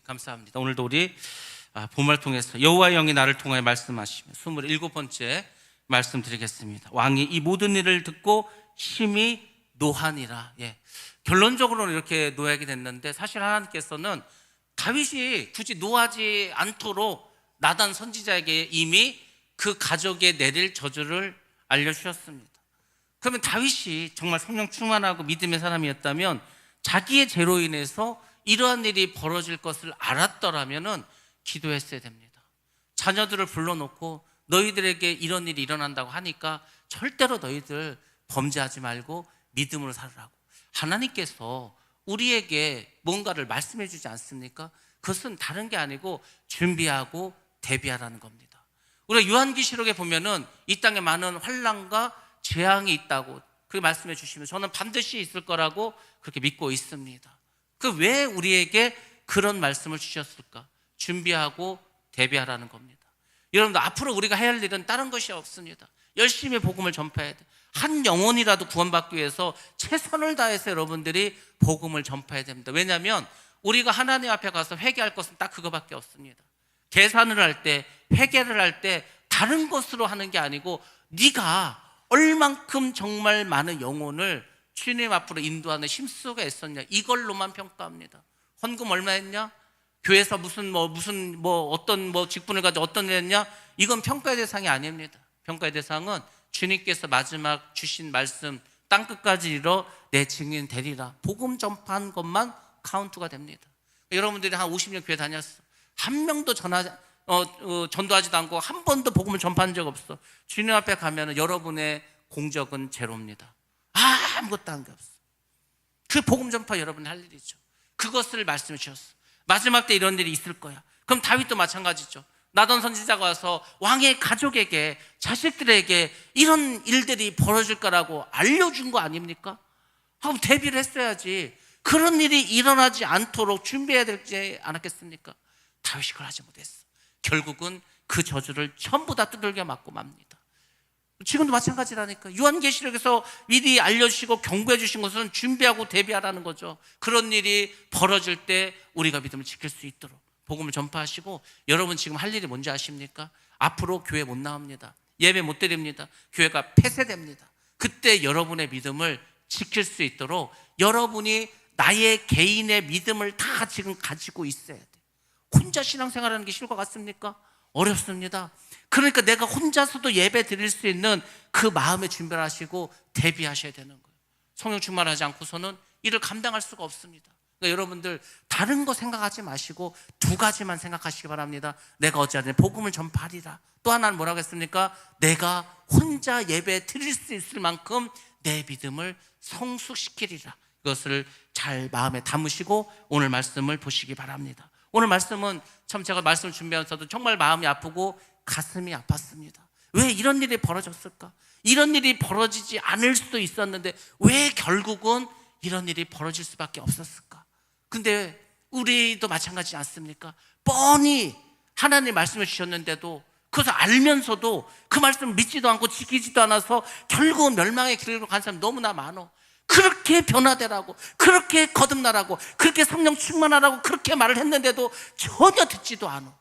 감사합니다. 오늘도 우리 본말 통해서 여호와의 영이 나를 통하여 말씀하시며 27번째 말씀드리겠습니다. 왕이 이 모든 일을 듣고 심히 노하니라. 결론적으로는 이렇게 노하게 됐는데, 사실 하나님께서는 다윗이 굳이 노하지 않도록 나단 선지자에게 이미 그 가족에 내릴 저주를 알려주셨습니다. 그러면 다윗이 정말 성령 충만하고 믿음의 사람이었다면 자기의 죄로 인해서 이러한 일이 벌어질 것을 알았더라면 기도했어야 됩니다. 자녀들을 불러놓고 너희들에게 이런 일이 일어난다고 하니까 절대로 너희들 범죄하지 말고 믿음으로 살으라고. 하나님께서 우리에게 뭔가를 말씀해 주지 않습니까? 그것은 다른 게 아니고 준비하고 대비하라는 겁니다. 우리가 요한계시록에 보면은 이 땅에 많은 환난과 재앙이 있다고 그렇게 말씀해 주시면 저는 반드시 있을 거라고 그렇게 믿고 있습니다. 왜 우리에게 그런 말씀을 주셨을까? 준비하고 대비하라는 겁니다. 여러분들, 앞으로 우리가 해야 할 일은 다른 것이 없습니다. 열심히 복음을 전파해야 돼. 한 영혼이라도 구원받기 위해서 최선을 다해서 여러분들이 복음을 전파해야 됩니다. 왜냐하면 우리가 하나님 앞에 가서 회개할 것은 딱 그거밖에 없습니다. 계산을 할 때, 회개를 할 때 다른 것으로 하는 게 아니고 네가 얼만큼 정말 많은 영혼을 주님 앞으로 인도하는 힘쓰가 있었냐, 이걸로만 평가합니다. 헌금 얼마 했냐, 교회에서 무슨 어떤 직분을 가지고 어떤 일 했냐, 이건 평가의 대상이 아닙니다. 평가의 대상은 주님께서 마지막 주신 말씀 땅끝까지 이뤄 내 증인 되리라, 복음 전파한 것만 카운트가 됩니다. 여러분들이 한 50년 교회 다녔어. 한 명도 전도하지도 않고 한 번도 복음을 전파한 적 없어. 주님 앞에 가면 여러분의 공적은 제로입니다. 아무것도 한 게 없어. 그 복음 전파 여러분이 할 일이죠. 그것을 말씀해 주셨어. 마지막 때 이런 일이 있을 거야. 그럼 다윗도 마찬가지죠. 나단 선지자가 와서 왕의 가족에게, 자식들에게 이런 일들이 벌어질 거라고 알려준 거 아닙니까? 그럼 대비를 했어야지. 그런 일이 일어나지 않도록 준비해야 되지 않았겠습니까? 다윗이 그걸 하지 못했어. 결국은 그 저주를 전부 다 두들겨 맞고 맙니다. 지금도 마찬가지라니까. 요한계시록에서 미리 알려주시고 경고해 주신 것은 준비하고 대비하라는 거죠. 그런 일이 벌어질 때 우리가 믿음을 지킬 수 있도록 복음을 전파하시고, 여러분 지금 할 일이 뭔지 아십니까? 앞으로 교회 못 나옵니다. 예배 못 드립니다. 교회가 폐쇄됩니다. 그때 여러분의 믿음을 지킬 수 있도록 여러분이 나의 개인의 믿음을 다 지금 가지고 있어야 돼. 혼자 신앙생활하는 게 쉬울 것 같습니까? 어렵습니다. 그러니까 내가 혼자서도 예배 드릴 수 있는 그 마음의 준비를 하시고 대비하셔야 되는 거예요. 성령 충만하지 않고서는 이를 감당할 수가 없습니다. 그러니까 여러분들 다른 거 생각하지 마시고 두 가지만 생각하시기 바랍니다. 내가 어찌하든 복음을 전파하리라. 또 하나는 뭐라고 했습니까? 내가 혼자 예배 드릴 수 있을 만큼 내 믿음을 성숙시키리라. 이것을 잘 마음에 담으시고 오늘 말씀을 보시기 바랍니다. 오늘 말씀은 참 제가 말씀을 준비하면서도 정말 마음이 아프고 가슴이 아팠습니다. 왜 이런 일이 벌어졌을까? 이런 일이 벌어지지 않을 수도 있었는데 왜 결국은 이런 일이 벌어질 수밖에 없었을까? 근데 우리도 마찬가지지 않습니까? 뻔히 하나님 말씀을 주셨는데도, 그것을 알면서도 그 말씀을 믿지도 않고 지키지도 않아서 결국은 멸망의 길로 간 사람이 너무나 많아. 그렇게 변화되라고, 그렇게 거듭나라고, 그렇게 성령 충만하라고 그렇게 말을 했는데도 전혀 듣지도 않아.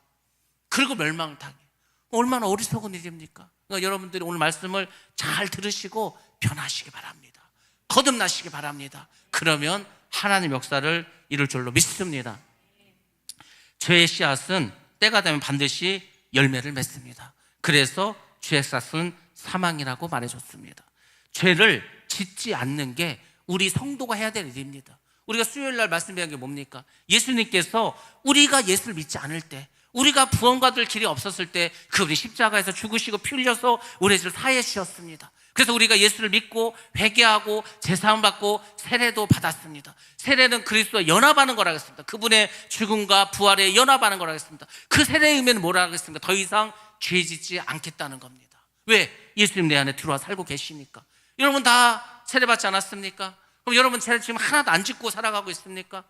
그리고 멸망을 당해. 얼마나 어리석은 일입니까? 그러니까 여러분들이 오늘 말씀을 잘 들으시고 변하시기 바랍니다. 거듭나시기 바랍니다. 그러면 하나님 역사를 이룰 줄로 믿습니다. 죄의 씨앗은 때가 되면 반드시 열매를 맺습니다. 그래서 죄의 씨앗은 사망이라고 말해줬습니다. 죄를 짓지 않는 게 우리 성도가 해야 될 일입니다. 우리가 수요일 날 말씀드린 게 뭡니까? 예수님께서 우리가 예수를 믿지 않을 때, 우리가 구원받을 길이 없었을 때 그분이 십자가에서 죽으시고 피 흘려서 우리 죄를 사해 주셨습니다. 그래서 우리가 예수를 믿고 회개하고 제사함 받고 세례도 받았습니다. 세례는 그리스도와 연합하는 거라고 했습니다. 그분의 죽음과 부활에 연합하는 거라고 했습니다. 그 세례의 의미는 뭐라고 했습니까? 더 이상 죄 짓지 않겠다는 겁니다. 왜? 예수님 내 안에 들어와 살고 계시니까. 여러분 다 세례받지 않았습니까? 그럼 여러분 죄를 지금 하나도 안 짓고 살아가고 있습니까?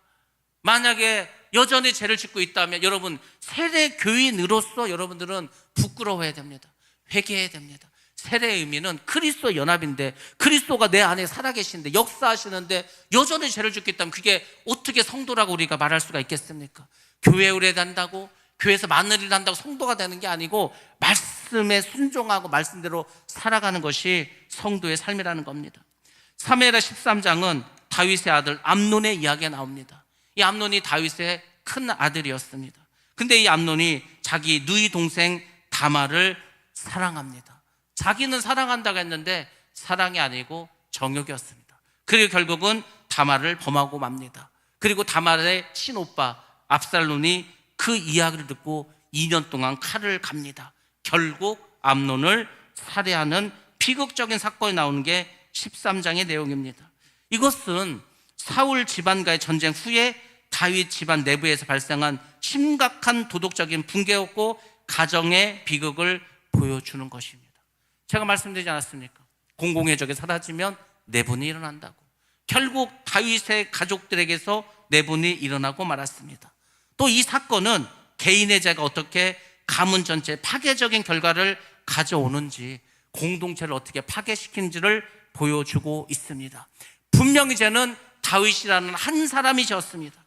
만약에 여전히 죄를 짓고 있다면 여러분 세례 교인으로서 여러분들은 부끄러워해야 됩니다. 회개해야 됩니다. 세례의 의미는 그리스도 연합인데, 그리스도가 내 안에 살아계시는데 역사하시는데 여전히 죄를 짓고 있다면 그게 어떻게 성도라고 우리가 말할 수가 있겠습니까? 교회 오래 단다고, 교회에서 많은 일을 한다고 성도가 되는 게 아니고 말씀에 순종하고 말씀대로 살아가는 것이 성도의 삶이라는 겁니다. 사무엘하 13장은 다윗의 아들 암논의 이야기가 나옵니다. 이 암논이 다윗의 큰 아들이었습니다. 근데 이 암논이 자기 누이 동생 다말을 사랑합니다. 자기는 사랑한다고 했는데 사랑이 아니고 정욕이었습니다. 그리고 결국은 다말을 범하고 맙니다. 그리고 다말의 친오빠 압살롬이 그 이야기를 듣고 2년 동안 칼을 갑니다. 결국 암논을 살해하는 비극적인 사건이 나오는 게 13장의 내용입니다. 이것은 사울 집안과의 전쟁 후에 다윗 집안 내부에서 발생한 심각한 도덕적인 붕괴였고 가정의 비극을 보여주는 것입니다. 제가 말씀드리지 않았습니까? 공공의 적이 사라지면 내분이 일어난다고. 결국 다윗의 가족들에게서 내분이 일어나고 말았습니다. 또 이 사건은 개인의 죄가 어떻게 가문 전체에 파괴적인 결과를 가져오는지, 공동체를 어떻게 파괴시키는지를 보여주고 있습니다. 분명히 죄는 다윗이라는 한 사람이 지었습니다.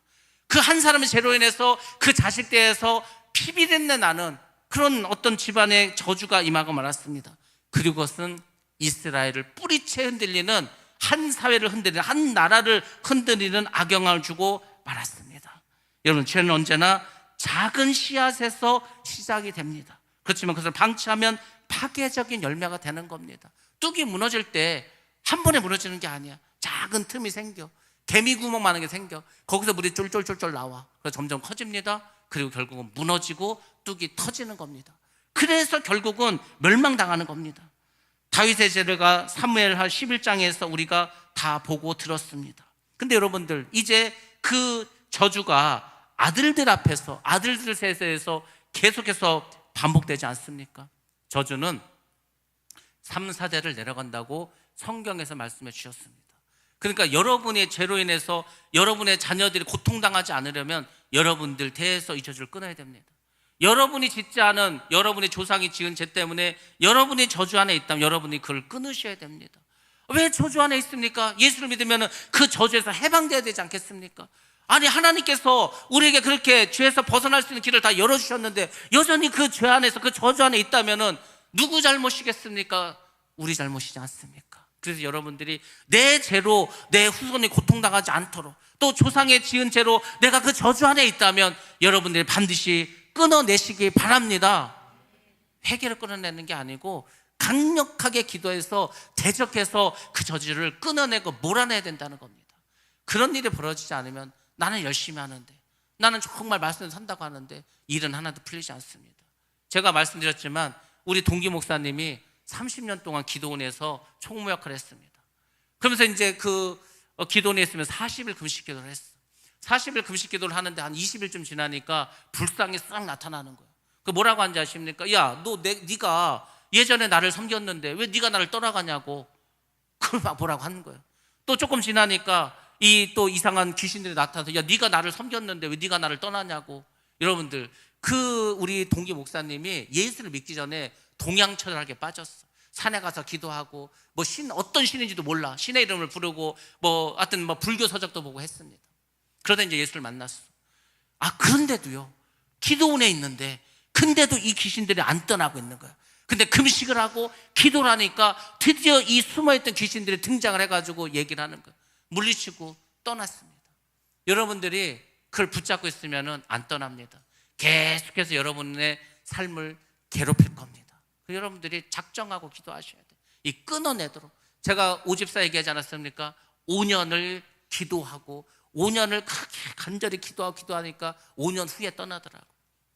그 한 사람의 죄로 인해서 그 자식들에서 피비린내 나는 그런 어떤 집안의 저주가 임하고 말았습니다. 그리고 그것은 이스라엘을 뿌리채 흔들리는, 한 사회를 흔들리는, 한 나라를 흔들리는 악영향을 주고 말았습니다. 여러분, 죄는 언제나 작은 씨앗에서 시작이 됩니다. 그렇지만 그것을 방치하면 파괴적인 열매가 되는 겁니다. 뚝이 무너질 때 한 번에 무너지는 게 아니야. 작은 틈이 생겨. 개미 구멍만한 게 생겨. 거기서 물이 쫄쫄쫄쫄 나와. 그래서 점점 커집니다. 그리고 결국은 무너지고 뚝이 터지는 겁니다. 그래서 결국은 멸망당하는 겁니다. 다윗의 죄가 사무엘하 11장에서 우리가 다 보고 들었습니다. 근데 여러분들, 이제 그 저주가 아들들 앞에서, 아들들 세대에서 계속해서 반복되지 않습니까? 저주는 3, 4대를 내려간다고 성경에서 말씀해 주셨습니다. 그러니까 여러분의 죄로 인해서 여러분의 자녀들이 고통당하지 않으려면 여러분들 대에서 이 저주를 끊어야 됩니다. 여러분이 짓지 않은, 여러분의 조상이 지은 죄 때문에 여러분이 저주 안에 있다면 여러분이 그걸 끊으셔야 됩니다. 왜 저주 안에 있습니까? 예수를 믿으면 그 저주에서 해방돼야 되지 않겠습니까? 아니, 하나님께서 우리에게 그렇게 죄에서 벗어날 수 있는 길을 다 열어주셨는데 여전히 그 죄 안에서, 그 저주 안에 있다면 누구 잘못이겠습니까? 우리 잘못이지 않습니까? 그래서 여러분들이 내 죄로 내 후손이 고통당하지 않도록, 또 조상의 지은 죄로 내가 그 저주 안에 있다면 여러분들이 반드시 끊어내시기 바랍니다. 회개를 끊어내는 게 아니고 강력하게 기도해서 대적해서 그 저주를 끊어내고 몰아내야 된다는 겁니다. 그런 일이 벌어지지 않으면 나는 열심히 하는데, 나는 정말 말씀을 산다고 하는데 일은 하나도 풀리지 않습니다. 제가 말씀드렸지만 우리 동기 목사님이 30년 동안 기도원에서 총무 역할을 했습니다. 그러면서 이제 그 기도원에 있으면 40일 금식 기도를 했어. 40일 금식 기도를 하는데 한 20일쯤 지나니까 불상이 싹 나타나는 거예요. 그 뭐라고 하는지 아십니까? 야, 네가 예전에 나를 섬겼는데 왜 네가 나를 떠나가냐고. 그걸 막 뭐라고 하는 거예요. 또 조금 지나니까 또 이상한 귀신들이 나타나서 야, 네가 나를 섬겼는데 왜 네가 나를 떠나냐고. 여러분들, 우리 동기 목사님이 예수를 믿기 전에 동양철학에 빠졌어. 산에 가서 기도하고 어떤 신인지도 몰라. 신의 이름을 부르고 하여튼 불교 서적도 보고 했습니다. 그러다 이제 예수를 만났어. 그런데도요, 기도원에 있는데 근데도 이 귀신들이 안 떠나고 있는 거야. 근데 금식을 하고 기도를 하니까 드디어 이 숨어있던 귀신들이 등장을 해가지고 얘기를 하는 거야. 물리치고 떠났습니다. 여러분들이 그걸 붙잡고 있으면 안 떠납니다. 계속해서 여러분의 삶을 괴롭힐 겁니다. 여러분들이 작정하고 기도하셔야 돼요. 이 끊어내도록. 제가 오집사 얘기하지 않았습니까? 5년을 기도하고 5년을 그렇게 간절히 기도하니까 5년 후에 떠나더라고.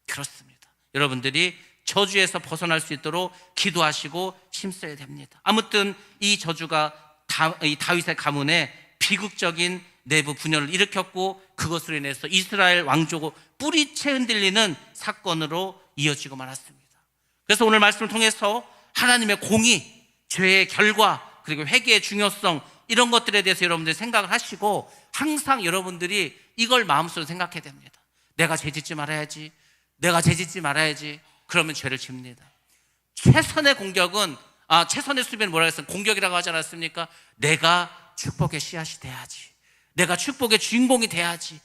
그렇습니다. 여러분들이 저주에서 벗어날 수 있도록 기도하시고 힘써야 됩니다. 아무튼 이 저주가 이 다윗의 가문에 비극적인 내부 분열을 일으켰고 그것으로 인해서 이스라엘 왕조가 뿌리채 흔들리는 사건으로 이어지고 말았습니다. 그래서 오늘 말씀을 통해서 하나님의 공의, 죄의 결과, 그리고 회개의 중요성, 이런 것들에 대해서 여러분들이 생각을 하시고 항상 여러분들이 이걸 마음속으로 생각해야 됩니다. 내가 죄짓지 말아야지, 내가 죄짓지 말아야지. 그러면 죄를 집니다. 최선의 공격은, 최선의 수비는 뭐라고 했어요? 공격이라고 하지 않았습니까? 내가 축복의 씨앗이 돼야지, 내가 축복의 주인공이 돼야지,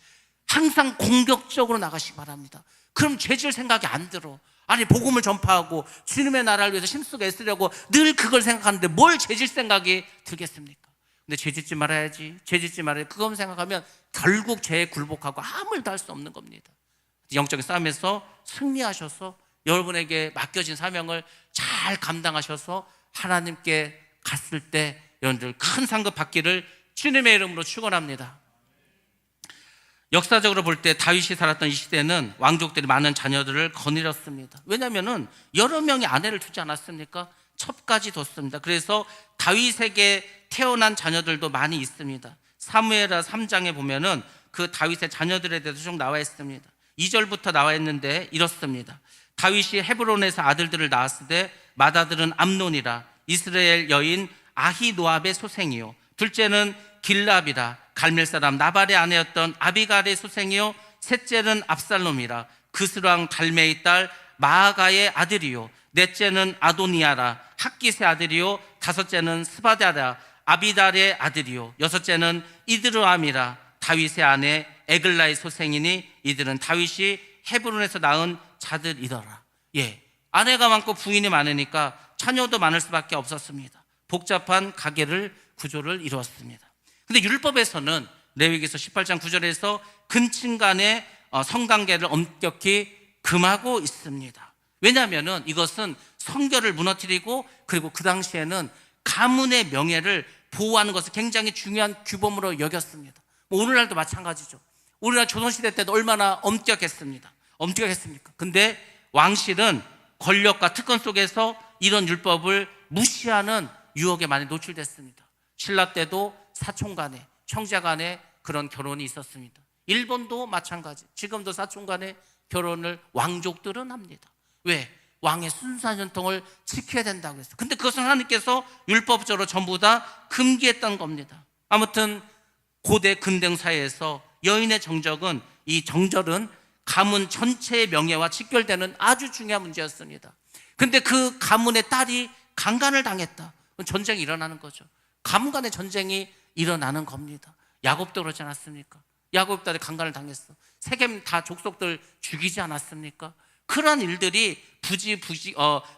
항상 공격적으로 나가시기 바랍니다. 그럼 죄질 생각이 안 들어. 아니, 복음을 전파하고 주님의 나라를 위해서 힘쓰고 애쓰려고 늘 그걸 생각하는데 뭘 죄질 생각이 들겠습니까? 근데 죄짓지 말아야지, 죄짓지 말아야지, 그것만 생각하면 결국 죄에 굴복하고 아무 일도 할 수 없는 겁니다. 영적인 싸움에서 승리하셔서 여러분에게 맡겨진 사명을 잘 감당하셔서 하나님께 갔을 때 여러분들 큰 상급 받기를 주님의 이름으로 축원합니다. 역사적으로 볼 때 다윗이 살았던 이 시대는 왕족들이 많은 자녀들을 거느렸습니다. 왜냐하면 여러 명의 아내를 두지 않았습니까? 첩까지 뒀습니다. 그래서 다윗에게 태어난 자녀들도 많이 있습니다. 사무엘하 3장에 보면은 그 다윗의 자녀들에 대해서 쭉 나와 있습니다. 2절부터 나와 있는데 이렇습니다. 다윗이 헤브론에서 아들들을 낳았을 때 맏아들은 암논이라 이스라엘 여인 아히노압의 소생이요, 둘째는 길랍이라 갈멜 사람 나발의 아내였던 아비갈의 소생이요, 셋째는 압살롬이라 그스랑 달메의 딸 마아가의 아들이요, 넷째는 아도니아라 학깃의 아들이요, 다섯째는 스바다라 아비달의 아들이요, 여섯째는 이드르암이라 다윗의 아내 에글라의 소생이니 이들은 다윗이 헤브론에서 낳은 자들이더라. 아내가 많고 부인이 많으니까 자녀도 많을 수밖에 없었습니다. 복잡한 가계를 구조를 이루었습니다. 근데 율법에서는 레위기서 18장 9절에서 근친 간의 성관계를 엄격히 금하고 있습니다. 왜냐하면 이것은 성결을 무너뜨리고, 그리고 그 당시에는 가문의 명예를 보호하는 것을 굉장히 중요한 규범으로 여겼습니다. 오늘날도 마찬가지죠. 우리나라 조선시대 때도 얼마나 엄격했습니까? 근데 왕실은 권력과 특권 속에서 이런 율법을 무시하는 유혹에 많이 노출됐습니다. 신라 때도 사촌 간에, 형제 간에 그런 결혼이 있었습니다. 일본도 마찬가지. 지금도 사촌 간에 결혼을 왕족들은 합니다. 왜? 왕의 순수한 전통을 지켜야 된다고 했어요. 근데 그것은 하나님께서 율법적으로 전부 다 금기했던 겁니다. 아무튼 고대 근대 사회에서 여인의 정적은, 이 정절은 가문 전체의 명예와 직결되는 아주 중요한 문제였습니다. 근데 그 가문의 딸이 강간을 당했다. 전쟁이 일어나는 거죠. 가문 간의 전쟁이 일어나는 겁니다. 야곱도 그렇지 않았습니까? 야곱 딸이 강간을 당했어. 세겜 다 족속들 죽이지 않았습니까? 그러한 일들이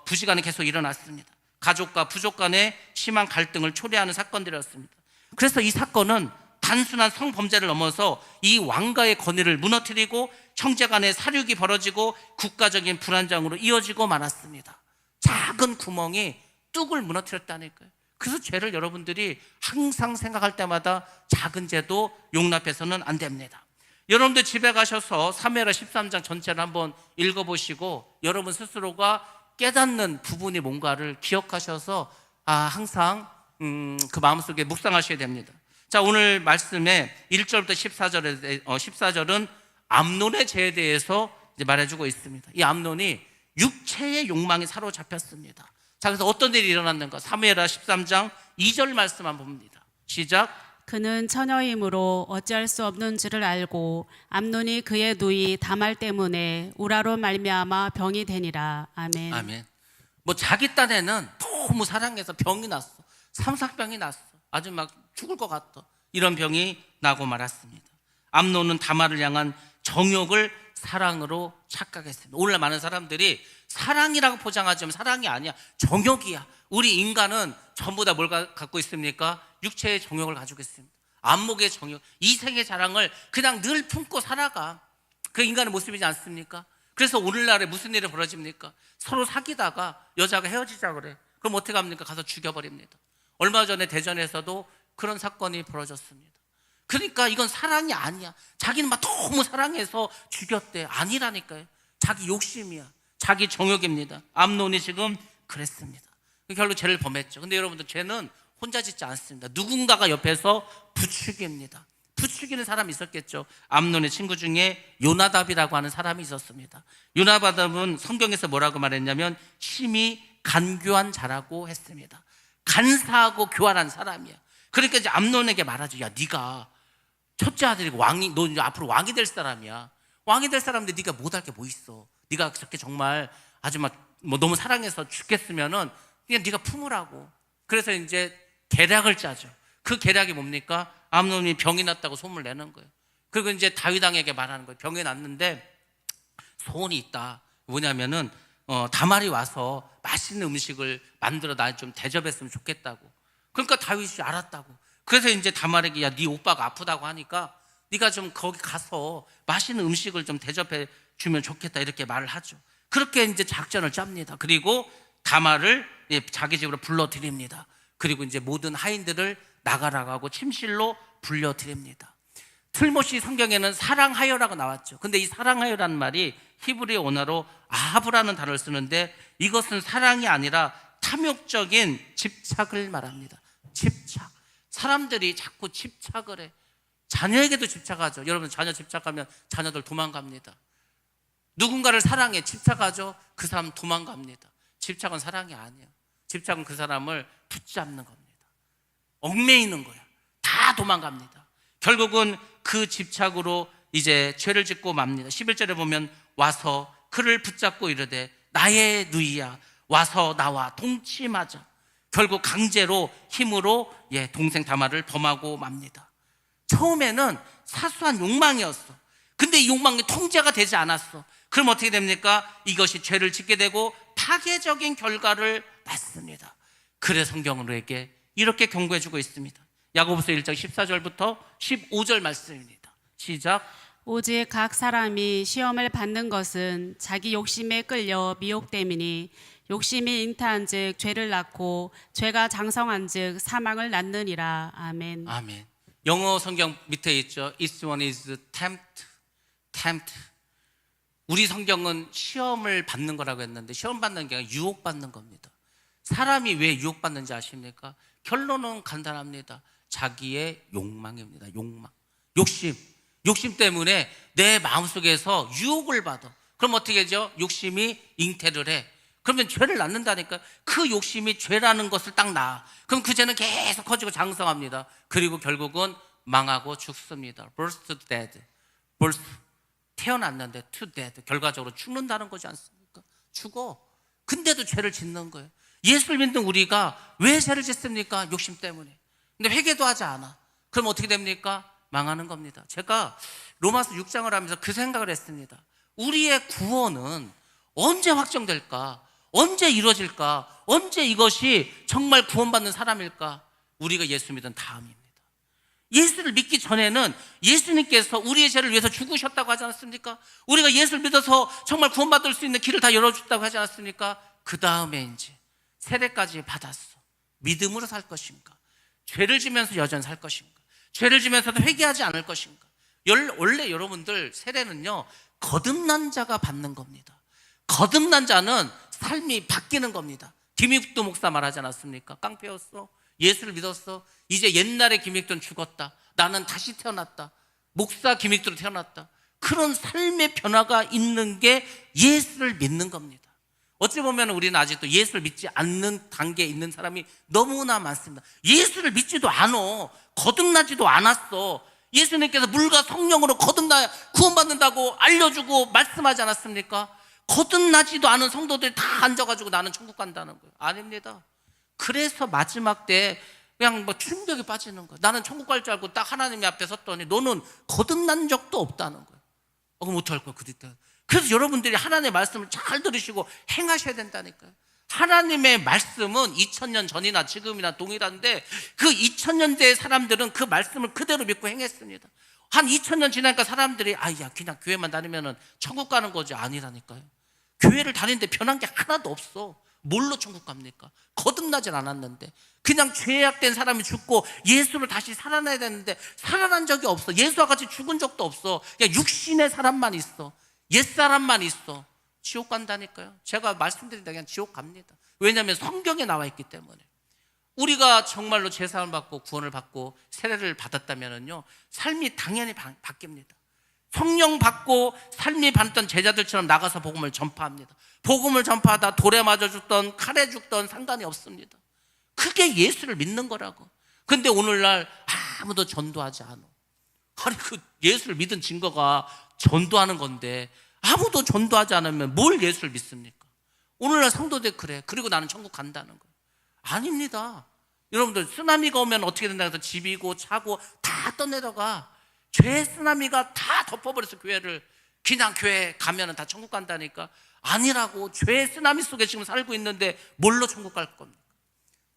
부지간에 계속 일어났습니다. 가족과 부족 간의 심한 갈등을 초래하는 사건들이었습니다. 그래서 이 사건은 단순한 성범죄를 넘어서 이 왕가의 권위를 무너뜨리고 형제 간의 사륙이 벌어지고 국가적인 불안정으로 이어지고 말았습니다. 작은 구멍이 뚝을 무너뜨렸다니까요. 그래서 죄를 여러분들이 항상 생각할 때마다 작은 죄도 용납해서는 안 됩니다. 여러분들 집에 가셔서 사무엘하 13장 전체를 한번 읽어보시고 여러분 스스로가 깨닫는 부분이 뭔가를 기억하셔서 항상 그 마음속에 묵상하셔야 됩니다. 자, 오늘 말씀에 1절부터 14절은 암논의 죄에 대해서 이제 말해주고 있습니다. 이 암논이 육체의 욕망에 사로잡혔습니다. 자, 그래서 어떤 일이 일어났는가? 사무엘하 13장 2절 말씀만 봅니다. 시작. 그는 처녀이므로 어찌할 수 없는 줄을 알고 암논이 그의 누이 다말 때문에 우라로 말미암아 병이 되니라. 아멘. 아멘. 자기 딴에는 너무 사랑해서 병이 났어. 삼삭병이 났어. 아주 막 죽을 것 같아. 이런 병이 나고 말았습니다. 암논은 다말을 향한 정욕을 사랑으로 착각했습니다. 오늘날 많은 사람들이 사랑이라고 포장하지만 사랑이 아니야. 정욕이야. 우리 인간은 전부 다 뭘 갖고 있습니까? 육체의 정욕을 가지고 있습니다. 안목의 정욕, 이생의 자랑을 그냥 늘 품고 살아가. 그 인간의 모습이지 않습니까? 그래서 오늘날에 무슨 일이 벌어집니까? 서로 사귀다가 여자가 헤어지자 그래. 그럼 어떻게 합니까? 가서 죽여버립니다. 얼마 전에 대전에서도 그런 사건이 벌어졌습니다. 그러니까 이건 사랑이 아니야. 자기는 막 너무 사랑해서 죽였대. 아니라니까요. 자기 욕심이야. 자기 정욕입니다. 암논이 지금 그랬습니다. 결국 죄를 범했죠. 근데 여러분들, 죄는 혼자 짓지 않습니다. 누군가가 옆에서 부추깁니다. 부추기는 사람이 있었겠죠. 암논의 친구 중에 요나답이라고 하는 사람이 있었습니다. 요나답은 성경에서 뭐라고 말했냐면 심히 간교한 자라고 했습니다. 간사하고 교활한 사람이야. 그러니까 이제 암논에게 말하죠. 야, 네가 첫째 아들이고 너 이제 앞으로 왕이 될 사람이야. 왕이 될 사람인데 네가 못할 게 뭐 있어. 네가 그렇게 정말 아주 너무 사랑해서 죽겠으면은 그냥 네가 품으라고. 그래서 이제 계략을 짜죠. 그 계략이 뭡니까? 암논이 병이 났다고 소문을 내는 거예요. 그리고 이제 다윗 왕에게 말하는 거예요. 병에 났는데 소원이 있다. 뭐냐면은 다말이 와서 맛있는 음식을 만들어 나 좀 대접했으면 좋겠다고. 그러니까 다윗이 알았다고. 그래서 이제 다말에게 야, 네 오빠가 아프다고 하니까 네가 좀 거기 가서 맛있는 음식을 좀 대접해 주면 좋겠다 이렇게 말을 하죠. 그렇게 이제 작전을 짭니다. 그리고 다말을 자기 집으로 불러드립니다. 그리고 이제 모든 하인들을 나가라고 하고 침실로 불려드립니다. 틀못이 성경에는 사랑하여라고 나왔죠. 근데 이 사랑하여라는 말이 히브리 언어로 아하브라는 단어를 쓰는데 이것은 사랑이 아니라 탐욕적인 집착을 말합니다. 집착. 사람들이 자꾸 집착을 해. 자녀에게도 집착하죠. 여러분 자녀 집착하면 자녀들 도망갑니다. 누군가를 사랑해 집착하죠. 그 사람 도망갑니다. 집착은 사랑이 아니에요. 집착은 그 사람을 붙잡는 겁니다. 얽매이는 거예요. 다 도망갑니다. 결국은 그 집착으로 이제 죄를 짓고 맙니다. 11절에 보면 와서 그를 붙잡고 이르되 나의 누이야 와서 나와 동침하자. 결국 강제로 힘으로 동생 다말을 범하고 맙니다. 처음에는 사소한 욕망이었어. 근데 이 욕망이 통제가 되지 않았어. 그럼 어떻게 됩니까? 이것이 죄를 짓게 되고 파괴적인 결과를 낳습니다. 그래서 성경은 우리에게 이렇게 경고해주고 있습니다. 야고보서 1장 14절부터 15절 말씀입니다. 시작. 오직 각 사람이 시험을 받는 것은 자기 욕심에 끌려 미혹됨이니 욕심이 잉태한즉 죄를 낳고 죄가 장성한즉 사망을 낳느니라. 아멘. 아멘. 영어 성경 밑에 있죠. Each one is tempt. 우리 성경은 시험을 받는 거라고 했는데 시험 받는 게 아니라 유혹받는 겁니다. 사람이 왜 유혹받는지 아십니까? 결론은 간단합니다. 자기의 욕망입니다. 욕심 때문에 내 마음속에서 유혹을 받아. 그럼 어떻게 하죠? 욕심이 잉태를 해. 그러면 죄를 낳는다니까. 그 욕심이 죄라는 것을 딱 낳아. 그럼 그 죄는 계속 커지고 장성합니다. 그리고 결국은 망하고 죽습니다. Birth to dead. birth, 태어났는데 to dead. 결과적으로 죽는다는 거지 않습니까? 죽어. 근데도 죄를 짓는 거예요. 예수를 믿는 우리가 왜 죄를 짓습니까? 욕심 때문에. 근데 회개도 하지 않아. 그럼 어떻게 됩니까? 망하는 겁니다. 제가 로마서 6장을 하면서 그 생각을 했습니다. 우리의 구원은 언제 확정될까? 언제 이루어질까? 언제 이것이 정말 구원받는 사람일까? 우리가 예수 믿은 다음입니다. 예수를 믿기 전에는 예수님께서 우리의 죄를 위해서 죽으셨다고 하지 않았습니까? 우리가 예수를 믿어서 정말 구원받을 수 있는 길을 다 열어줬다고 하지 않았습니까? 그 다음에 이제 세례까지 받았어. 믿음으로 살 것인가? 죄를 지면서 여전히 살 것인가? 죄를 지면서도 회개하지 않을 것인가? 원래 여러분들 세례는요 거듭난 자가 받는 겁니다. 거듭난 자는 삶이 바뀌는 겁니다. 김익도 목사 말하지 않았습니까? 깡패였어. 예수를 믿었어. 이제 옛날의 김익도는 죽었다. 나는 다시 태어났다. 목사 김익도로 태어났다. 그런 삶의 변화가 있는 게 예수를 믿는 겁니다. 어찌 보면 우리는 아직도 예수를 믿지 않는 단계에 있는 사람이 너무나 많습니다. 예수를 믿지도 않아. 거듭나지도 않았어. 예수님께서 물과 성령으로 거듭나 구원받는다고 알려주고 말씀하지 않았습니까? 거듭나지도 않은 성도들이 다 앉아가지고 나는 천국 간다는 거예요. 아닙니다. 그래서 마지막 때 그냥 충격에 빠지는 거예요. 나는 천국 갈 줄 알고 딱 하나님 앞에 섰더니 너는 거듭난 적도 없다는 거예요. 그럼 어떡할 거야 그때. 그래서 여러분들이 하나님의 말씀을 잘 들으시고 행하셔야 된다니까요. 하나님의 말씀은 2000년 전이나 지금이나 동일한데 그 2000년대의 사람들은 그 말씀을 그대로 믿고 행했습니다. 한 2000년 지나니까 사람들이 야 그냥 교회만 다니면 천국 가는 거지. 아니라니까요. 교회를 다니는데 변한 게 하나도 없어. 뭘로 천국 갑니까? 거듭나질 않았는데 그냥 죄악된 사람이 죽고 예수를 다시 살아나야 되는데 살아난 적이 없어. 예수와 같이 죽은 적도 없어. 그냥 육신의 사람만 있어. 옛사람만 있어. 지옥 간다니까요. 제가 말씀드린다 그냥 지옥 갑니다. 왜냐하면 성경에 나와 있기 때문에. 우리가 정말로 제사함을 받고 구원을 받고 세례를 받았다면요 삶이 당연히 바뀝니다. 성령 받고 삶이 받던 제자들처럼 나가서 복음을 전파합니다. 복음을 전파하다 돌에 맞아 죽던 칼에 죽던 상관이 없습니다. 그게 예수를 믿는 거라고. 근데 오늘날 아무도 전도하지 않아. 아니 그 예수를 믿은 증거가 전도하는 건데 아무도 전도하지 않으면 뭘 예수를 믿습니까? 오늘날 성도들 그래. 그리고 나는 천국 간다는 거예요. 아닙니다. 여러분들 쓰나미가 오면 어떻게 된다고 해서 집이고 차고 다 떠내려가. 죄 쓰나미가 다 덮어버려서 교회를 그냥 교회 가면은 다 천국 간다니까. 아니라고. 죄 쓰나미 속에 지금 살고 있는데 뭘로 천국 갈 겁니까?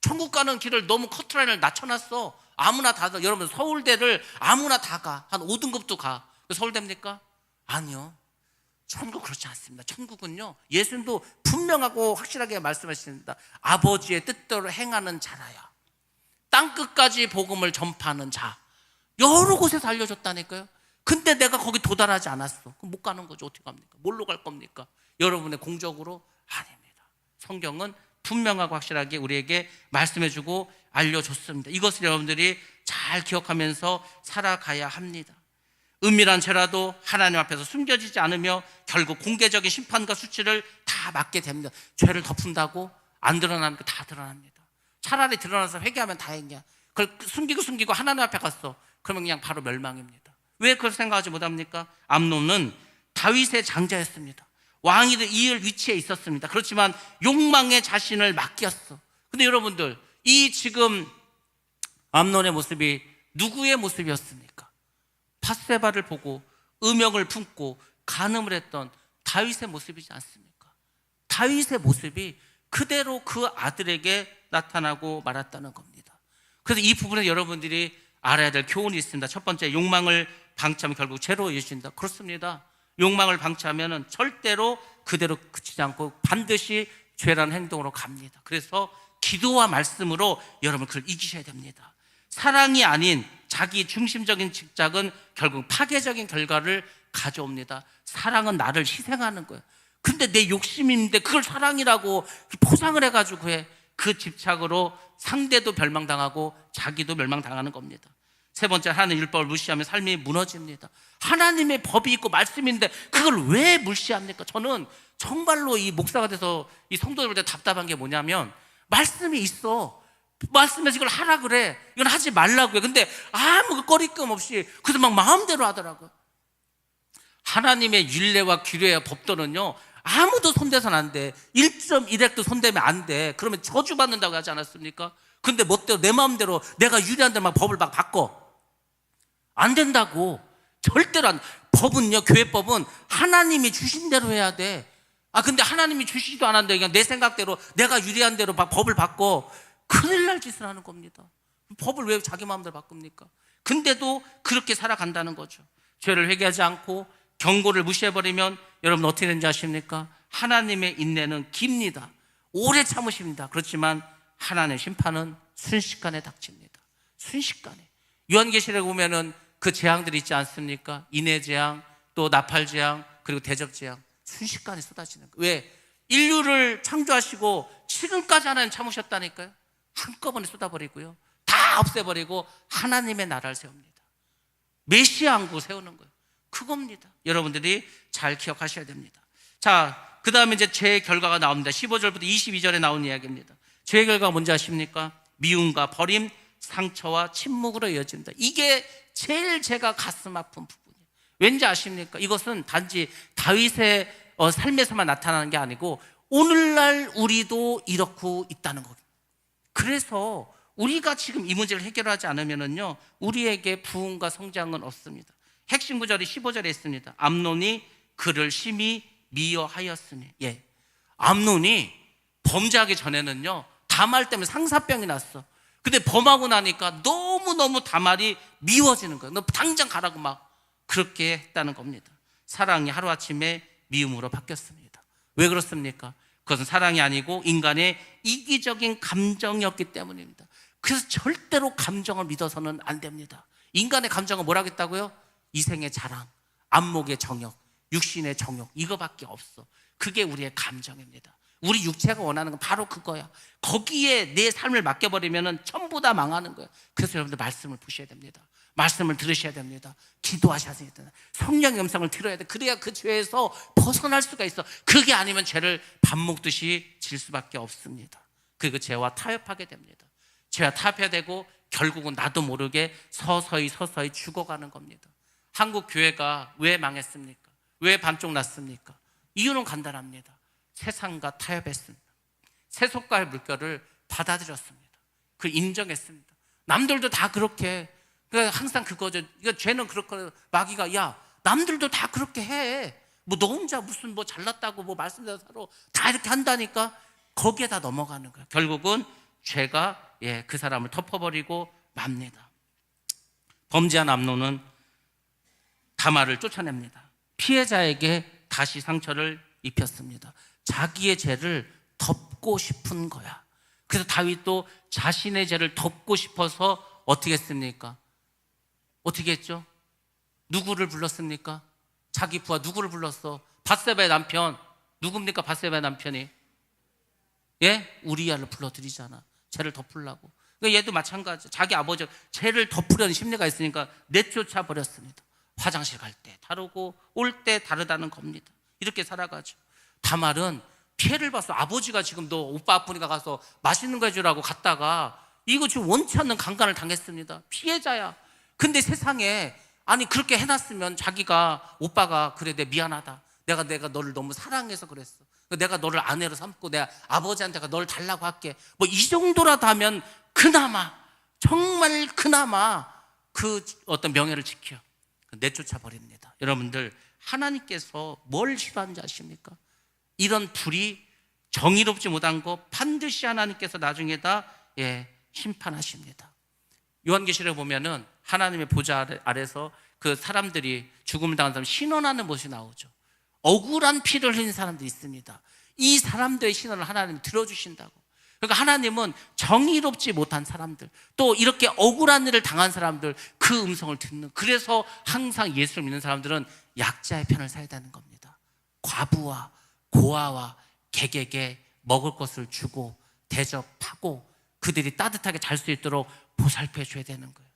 천국 가는 길을 너무 커트라인을 낮춰놨어. 아무나 다 가. 여러분 서울대를 아무나 다 가. 한 5등급도 가. 서울대입니까? 아니요. 천국 그렇지 않습니다. 천국은요, 예수님도 분명하고 확실하게 말씀하십니다. 아버지의 뜻대로 행하는 자라야. 땅끝까지 복음을 전파하는 자. 여러 곳에서 알려줬다니까요. 근데 내가 거기 도달하지 않았어. 그럼 못 가는 거죠. 어떻게 합니까? 뭘로 갈 겁니까? 여러분의 공적으로? 아닙니다. 성경은 분명하고 확실하게 우리에게 말씀해주고 알려줬습니다. 이것을 여러분들이 잘 기억하면서 살아가야 합니다. 은밀한 죄라도 하나님 앞에서 숨겨지지 않으며 결국 공개적인 심판과 수치를 다 맞게 됩니다. 죄를 덮은다고 안 드러나니까 다 드러납니다. 차라리 드러나서 회개하면 다행이야. 그걸 숨기고 하나님 앞에 갔어. 그러면 그냥 바로 멸망입니다. 왜 그걸 생각하지 못합니까? 암논은 다윗의 장자였습니다. 왕이 이을 위치에 있었습니다. 그렇지만 욕망에 자신을 맡겼어. 근데 여러분들, 이 지금 암논의 모습이 누구의 모습이었습니까? 밧세바를 보고 음욕을 품고 간음을 했던 다윗의 모습이지 않습니까? 다윗의 모습이 그대로 그 아들에게 나타나고 말았다는 겁니다. 그래서 이 부분에 여러분들이 알아야 될 교훈이 있습니다. 첫 번째, 욕망을 방치하면 결국 죄로 이어진다. 그렇습니다. 욕망을 방치하면 절대로 그대로 그치지 않고 반드시 죄라는 행동으로 갑니다. 그래서 기도와 말씀으로 여러분 그걸 이기셔야 됩니다. 사랑이 아닌 자기 중심적인 집착은 결국 파괴적인 결과를 가져옵니다. 사랑은 나를 희생하는 거예요. 근데 내 욕심인데 그걸 사랑이라고 포장을 해가지고 해. 그 집착으로 상대도 멸망당하고 자기도 멸망당하는 겁니다. 세 번째, 하나님의 율법을 무시하면 삶이 무너집니다. 하나님의 법이 있고 말씀이 있는데 그걸 왜 무시합니까? 저는 정말로 이 목사가 돼서 이 성도들 볼 때 답답한 게 뭐냐면, 말씀이 있어. 말씀에서 이걸 하라 그래. 이건 하지 말라고요. 근데 아무 꺼리낌 없이 그래서 막 마음대로 하더라고요. 하나님의 율례와 규례와 법도는요, 아무도 손대서는 안 돼. 1.1핵도 손대면 안 돼. 그러면 저주받는다고 하지 않았습니까? 근데 멋대로 내 마음대로 내가 유리한 대로 막 법을 막 바꿔. 안 된다고. 절대로 안. 법은요, 교회법은 하나님이 주신 대로 해야 돼. 근데 하나님이 주시지도 않았는데 그냥 내 생각대로 내가 유리한 대로 막 법을 바꿔. 큰일 날 짓을 하는 겁니다. 법을 왜 자기 마음대로 바꿉니까? 근데도 그렇게 살아간다는 거죠. 죄를 회개하지 않고 경고를 무시해버리면 여러분 어떻게 되는지 아십니까? 하나님의 인내는 깁니다. 오래 참으십니다. 그렇지만 하나님의 심판은 순식간에 닥칩니다. 순식간에. 요한계시록에 보면은 그 재앙들이 있지 않습니까? 인해 재앙, 또 나팔 재앙, 그리고 대접 재앙. 순식간에 쏟아지는 거예요. 왜? 인류를 창조하시고 지금까지 하나님 참으셨다니까요. 한꺼번에 쏟아버리고요, 다 없애버리고 하나님의 나라를 세웁니다. 메시아 왕국 세우는 거예요. 그겁니다. 여러분들이 잘 기억하셔야 됩니다. 자, 그 다음에 이제 죄의 결과가 나옵니다. 15절부터 22절에 나온 이야기입니다. 죄의 결과가 뭔지 아십니까? 미움과 버림, 상처와 침묵으로 이어진다. 이게 제일 제가 가슴 아픈 부분이에요. 왠지 아십니까? 이것은 단지 다윗의 삶에서만 나타나는 게 아니고 오늘날 우리도 이렇고 있다는 겁니다. 그래서 우리가 지금 이 문제를 해결하지 않으면요, 우리에게 부흥과 성장은 없습니다. 핵심 구절이 15절에 있습니다. 암논이 그를 심히 미워하였으니. 예, 암논이 범죄하기 전에는요, 다말 때문에 상사병이 났어. 근데 범하고 나니까 너무너무 다말이 미워지는 거예요. 너 당장 가라고 막 그렇게 했다는 겁니다. 사랑이 하루아침에 미움으로 바뀌었습니다. 왜 그렇습니까? 그것은 사랑이 아니고 인간의 이기적인 감정이었기 때문입니다. 그래서 절대로 감정을 믿어서는 안 됩니다. 인간의 감정은 뭐라겠다고요? 이생의 자랑, 안목의 정욕, 육신의 정욕, 이거밖에 없어. 그게 우리의 감정입니다. 우리 육체가 원하는 건 바로 그거야. 거기에 내 삶을 맡겨버리면 전부 다 망하는 거예요. 그래서 여러분들 말씀을 보셔야 됩니다. 말씀을 들으셔야 됩니다. 기도하셔야 됩니다. 성령의 음성을 들어야 돼. 그래야 그 죄에서 벗어날 수가 있어. 그게 아니면 죄를 밥 먹듯이 질 수밖에 없습니다. 그리고 죄와 타협하게 됩니다. 죄와 타협해야 되고 결국은 나도 모르게 서서히 죽어가는 겁니다. 한국 교회가 왜 망했습니까? 왜 반쪽 났습니까? 이유는 간단합니다. 세상과 타협했습니다. 세속과의 물결을 받아들였습니다. 그걸 인정했습니다. 남들도 다 그렇게. 그러니까 항상 그거죠. 그러니까 죄는 그렇고 마귀가 야 남들도 다 그렇게 해. 뭐 너 혼자 무슨 뭐 잘났다고 뭐 말씀대로 살아. 다 이렇게 한다니까 거기에 다 넘어가는 거예요. 결국은 죄가 그 사람을 덮어버리고 맙니다. 범죄한 암논은 다말을 쫓아냅니다. 피해자에게 다시 상처를 입혔습니다. 자기의 죄를 덮고 싶은 거야. 그래서 다윗도 자신의 죄를 덮고 싶어서 어떻게 했습니까? 어떻게 했죠? 누구를 불렀습니까? 자기 부하 누구를 불렀어? 밧세바의 남편. 누굽니까? 밧세바의 남편이 우리야를 불러들이잖아. 죄를 덮으려고. 그러니까 얘도 마찬가지. 자기 아버지 죄를 덮으려는 심리가 있으니까 내쫓아 버렸습니다. 화장실 갈 때 다르고 올 때 다르다는 겁니다. 이렇게 살아가죠. 다말은 피해를 봤어. 아버지가 지금 너 오빠 아프니까 가서 맛있는 거 해주라고 갔다가 이거 지금 원치 않는 강간을 당했습니다. 피해자야. 근데 세상에 아니 그렇게 해놨으면 자기가 오빠가 그래 내 미안하다. 내가 너를 너무 사랑해서 그랬어. 내가 너를 아내로 삼고 내가 아버지한테가 너를 달라고 할게. 뭐 이 정도라도 하면 그나마 정말 그나마 그 어떤 명예를 지켜 내쫓아 버립니다. 여러분들 하나님께서 뭘 싫어하는지 아십니까? 이런 불이 정의롭지 못한 거 반드시 하나님께서 나중에 다 심판하십니다. 요한계시록에 보면은 하나님의 보좌 아래서 그 사람들이 죽음을 당한 사람 신원하는 모습이 나오죠. 억울한 피를 흘린 사람들이 있습니다. 이 사람들의 신원을 하나님이 들어주신다고. 그러니까 하나님은 정의롭지 못한 사람들, 또 이렇게 억울한 일을 당한 사람들 그 음성을 듣는, 그래서 항상 예수를 믿는 사람들은 약자의 편을 서야 되는 겁니다. 과부와 고아와 객에게 먹을 것을 주고 대접하고 그들이 따뜻하게 잘 수 있도록 보살펴 줘야 되는 거예요.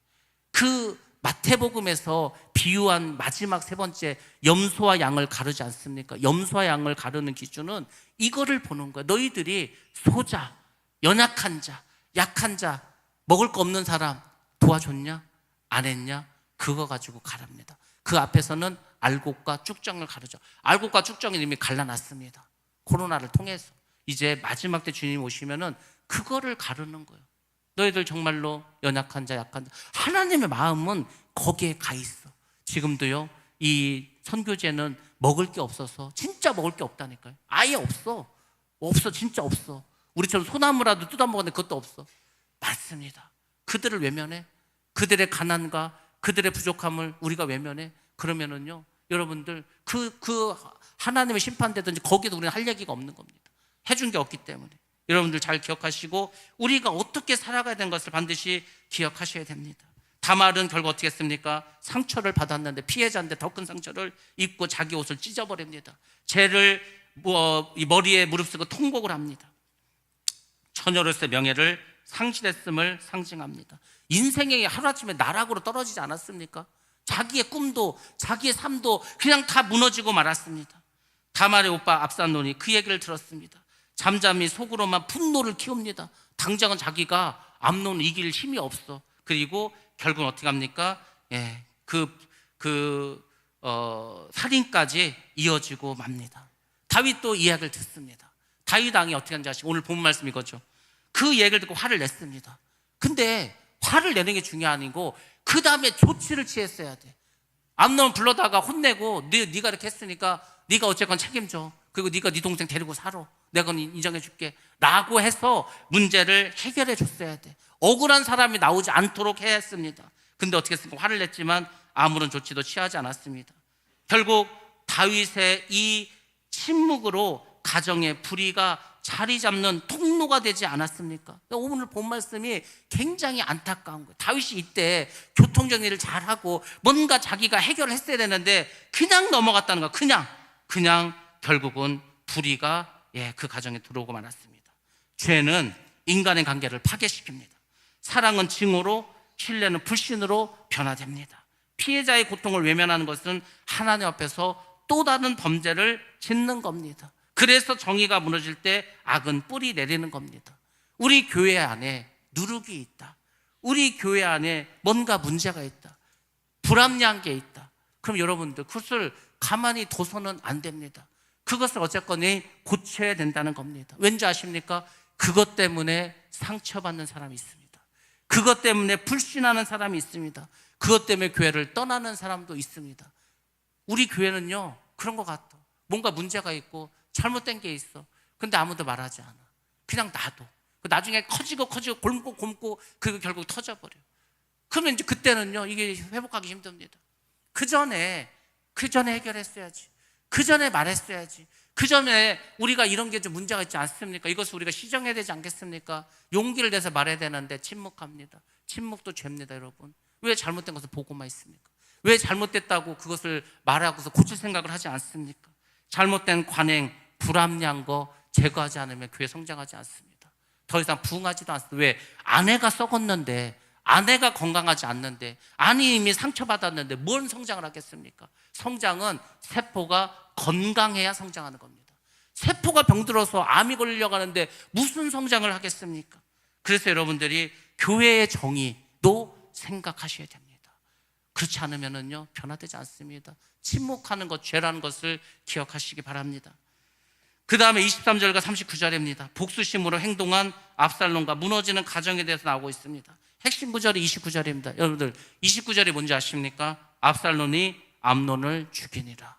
그 마태복음에서 비유한 마지막 세 번째 염소와 양을 가르지 않습니까? 염소와 양을 가르는 기준은 이거를 보는 거예요. 너희들이 소자, 연약한 자, 약한 자, 먹을 거 없는 사람 도와줬냐? 안 했냐? 그거 가지고 가릅니다. 그 앞에서는 알곡과 쭉정을 가르죠. 알곡과 쭉정이 이미 갈라놨습니다. 코로나를 통해서. 이제 마지막 때 주님 오시면은 그거를 가르는 거예요. 너희들 정말로 연약한 자, 약한 자. 하나님의 마음은 거기에 가 있어. 지금도요, 이 선교제는 먹을 게 없어서 진짜 먹을 게 없다니까요. 아예 없어. 진짜 없어. 우리처럼 소나무라도 뜯어먹었는데 그것도 없어. 맞습니다. 그들을 외면해? 그들의 가난과 그들의 부족함을 우리가 외면해? 그러면은요, 여러분들 그 하나님의 심판되든지 거기도 우리는 할 얘기가 없는 겁니다. 해준 게 없기 때문에. 여러분들 잘 기억하시고 우리가 어떻게 살아가야 되는 것을 반드시 기억하셔야 됩니다. 다말은 결국 어떻게 했습니까? 상처를 받았는데, 피해자인데 더 큰 상처를 입고 자기 옷을 찢어버립니다. 죄를 이 머리에 무릅쓰고 통곡을 합니다. 처녀로서의 명예를 상실했음을 상징합니다. 인생이 하루아침에 나락으로 떨어지지 않았습니까? 자기의 꿈도 자기의 삶도 그냥 다 무너지고 말았습니다. 다말의 오빠 압살론이 그 얘기를 들었습니다. 잠잠히 속으로만 분노를 키웁니다. 당장은 자기가 암논을 이길 힘이 없어. 그리고 결국은 어떻게 합니까? 살인까지 이어지고 맙니다. 다윗도 이 이야기를 듣습니다. 다윗 왕이 어떻게 하는지 아시고, 오늘 본 말씀 이거죠. 그 얘기를 듣고 화를 냈습니다. 근데 화를 내는 게 중요한 아니고 그 다음에 조치를 취했어야 돼. 암논 불러다가 혼내고 네가 이렇게 했으니까 네가 어쨌건 책임져. 그리고 네가 네 동생 데리고 살아. 내가 인정해 줄게 라고 해서 문제를 해결해 줬어야 돼. 억울한 사람이 나오지 않도록 해야 했습니다. 근데 어떻게 했습니까? 화를 냈지만 아무런 조치도 취하지 않았습니다. 결국 다윗의 이 침묵으로 가정의 불의가 자리 잡는 통로가 되지 않았습니까? 오늘 본 말씀이 굉장히 안타까운 거예요. 다윗이 이때 교통정리를 잘하고 뭔가 자기가 해결을 했어야 되는데 그냥 넘어갔다는 거야. 그냥 결국은 불의가 그 가정에 들어오고 말았습니다. 죄는 인간의 관계를 파괴시킵니다. 사랑은 증오로, 신뢰는 불신으로 변화됩니다. 피해자의 고통을 외면하는 것은 하나님 앞에서 또 다른 범죄를 짓는 겁니다. 그래서 정의가 무너질 때 악은 뿌리 내리는 겁니다. 우리 교회 안에 누룩이 있다. 우리 교회 안에 뭔가 문제가 있다. 불합리한 게 있다. 그럼 여러분들 그것을 가만히 둬서는 안 됩니다. 그것을 어쨌건 고쳐야 된다는 겁니다. 왠지 아십니까? 그것 때문에 상처받는 사람이 있습니다. 그것 때문에 불신하는 사람이 있습니다. 그것 때문에 교회를 떠나는 사람도 있습니다. 우리 교회는요, 그런 것 같아. 뭔가 문제가 있고 잘못된 게 있어. 근데 아무도 말하지 않아. 그냥 놔둬. 나중에 커지고 곪고 그리고 결국 터져버려. 그러면 이제 그때는요, 이게 회복하기 힘듭니다. 그 전에 해결했어야지. 그 전에 말했어야지. 그 전에 우리가 이런 게 좀 문제가 있지 않습니까? 이것을 우리가 시정해야 되지 않겠습니까? 용기를 내서 말해야 되는데 침묵합니다. 침묵도 죄입니다, 여러분. 왜 잘못된 것을 보고만 있습니까? 왜 잘못됐다고 그것을 말하고서 고칠 생각을 하지 않습니까? 잘못된 관행, 불합리한 거 제거하지 않으면 교회 성장하지 않습니다. 더 이상 부흥하지도 않습니다. 왜? 아내가 썩었는데, 아내가 건강하지 않는데, 아니 이미 상처받았는데 뭔 성장을 하겠습니까? 성장은 세포가 건강해야 성장하는 겁니다. 세포가 병들어서 암이 걸리려고 하는데 무슨 성장을 하겠습니까? 그래서 여러분들이 교회의 정의도 생각하셔야 됩니다. 그렇지 않으면요, 변화되지 않습니다. 침묵하는 것, 죄라는 것을 기억하시기 바랍니다. 그 다음에 23절과 39절입니다. 복수심으로 행동한 압살롬과 무너지는 가정에 대해서 나오고 있습니다. 핵심 구절이 29절입니다. 여러분들 29절이 뭔지 아십니까? 압살롬이 암논을 죽이니라.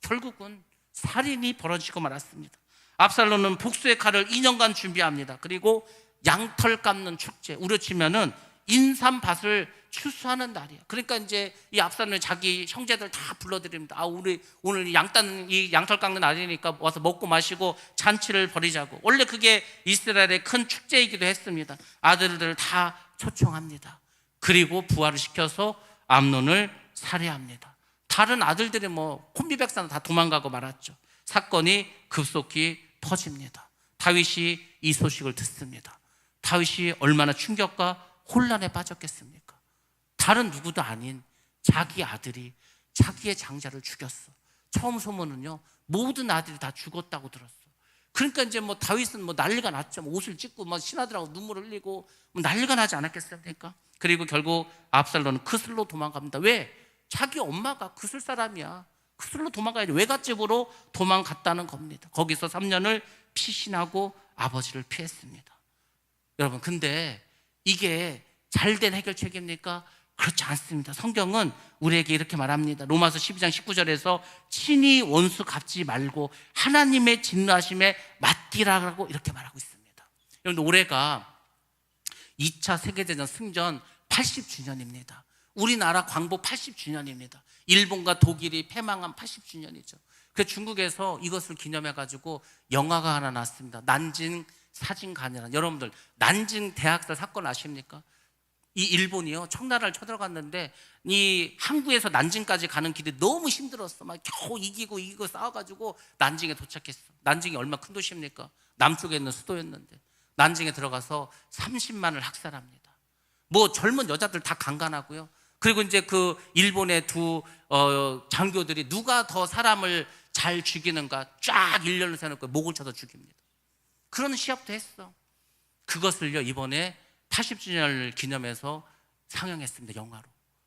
결국은 살인이 벌어지고 말았습니다. 압살롬은 복수의 칼을 2년간 준비합니다. 그리고 양털 깎는 축제, 우려 치면은 인삼밭을 추수하는 날이야. 그러니까 이제 이 압살롬이 자기 형제들 다 불러드립니다. 우리 오늘 이 양털 깎는 날이니까 와서 먹고 마시고 잔치를 벌이자고. 원래 그게 이스라엘의 큰 축제이기도 했습니다. 아들들 다 초청합니다. 그리고 부활을 시켜서 암논을 살해합니다. 다른 아들들이 콤비백산 다 도망가고 말았죠. 사건이 급속히 퍼집니다. 다윗이 이 소식을 듣습니다. 다윗이 얼마나 충격과 혼란에 빠졌겠습니까? 다른 누구도 아닌 자기 아들이 자기의 장자를 죽였어. 처음 소문은요, 모든 아들이 다 죽었다고 들었어. 그러니까 이제 다윗은 난리가 났죠. 옷을 찢고 신하들하고 눈물을 흘리고 난리가 나지 않았겠습니까? 그리고 결국 압살롬은 그슬로 도망갑니다. 왜? 자기 엄마가 그슬 사람이야. 그슬로 도망가야지. 외갓집으로 도망갔다는 겁니다. 거기서 3년을 피신하고 아버지를 피했습니다. 여러분, 근데 이게 잘된 해결책입니까? 그렇지 않습니다. 성경은 우리에게 이렇게 말합니다. 로마서 12장 19절에서 친히 원수 갚지 말고 하나님의 진노하심에 맡기라고 이렇게 말하고 있습니다. 여러분, 올해가 2차 세계대전 승전 80주년입니다. 우리나라 광복 80주년입니다. 일본과 독일이 패망한 80주년이죠. 그래서 중국에서 이것을 기념해가지고 영화가 하나 났습니다. 난징 사진관이라는. 여러분들, 난징 대학살 사건 아십니까? 이 일본이요, 청나라를 쳐들어갔는데 이 항구에서 난징까지 가는 길이 너무 힘들었어. 겨우 이기고 싸워가지고 난징에 도착했어. 난징이 얼마나 큰 도시입니까? 남쪽에 있는 수도였는데 난징에 들어가서 30만을 학살합니다. 젊은 여자들 다 강간하고요. 그리고 이제 그 일본의 두 장교들이 누가 더 사람을 잘 죽이는가 쫙 일렬로 세워놓고 목을 쳐서 죽입니다. 그런 시합도 했어. 그것을요, 이번에 80주년을 기념해서 상영했습니다. 영화로.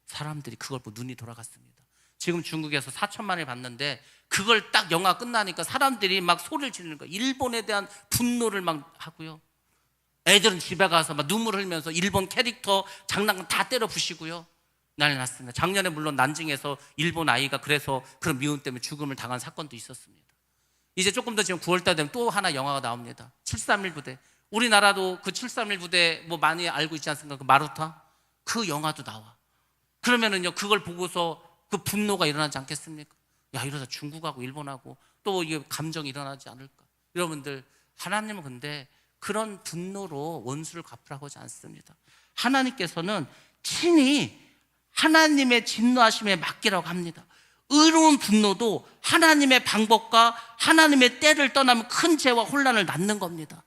사람들이 그걸 보고 눈이 돌아갔습니다. 지금 중국에서 4천만을 봤는데 그걸 딱 영화 끝나니까 사람들이 막 소리를 지르는 거예요. 일본에 대한 분노를 막 하고요. 애들은 집에 가서 막 눈물 흘리면서 일본 캐릭터 장난감 다 때려 부시고요. 난리 났습니다. 작년에 물론 난징에서 일본 아이가 그래서 그런 미움 때문에 죽음을 당한 사건도 있었습니다. 이제 조금 더 지금 9월달 되면 또 하나 영화가 나옵니다. 731 부대. 우리나라도 그 731 부대 많이 알고 있지 않습니까? 그 마루타? 그 영화도 나와. 그러면은요, 그걸 보고서 그 분노가 일어나지 않겠습니까? 야, 이러다 중국하고 일본하고 또 이게 감정이 일어나지 않을까? 여러분들, 하나님은 근데 그런 분노로 원수를 갚으라고 하지 않습니다. 하나님께서는 친히 하나님의 진노하심에 맡기라고 합니다. 의로운 분노도 하나님의 방법과 하나님의 때를 떠나면 큰 죄와 혼란을 낳는 겁니다.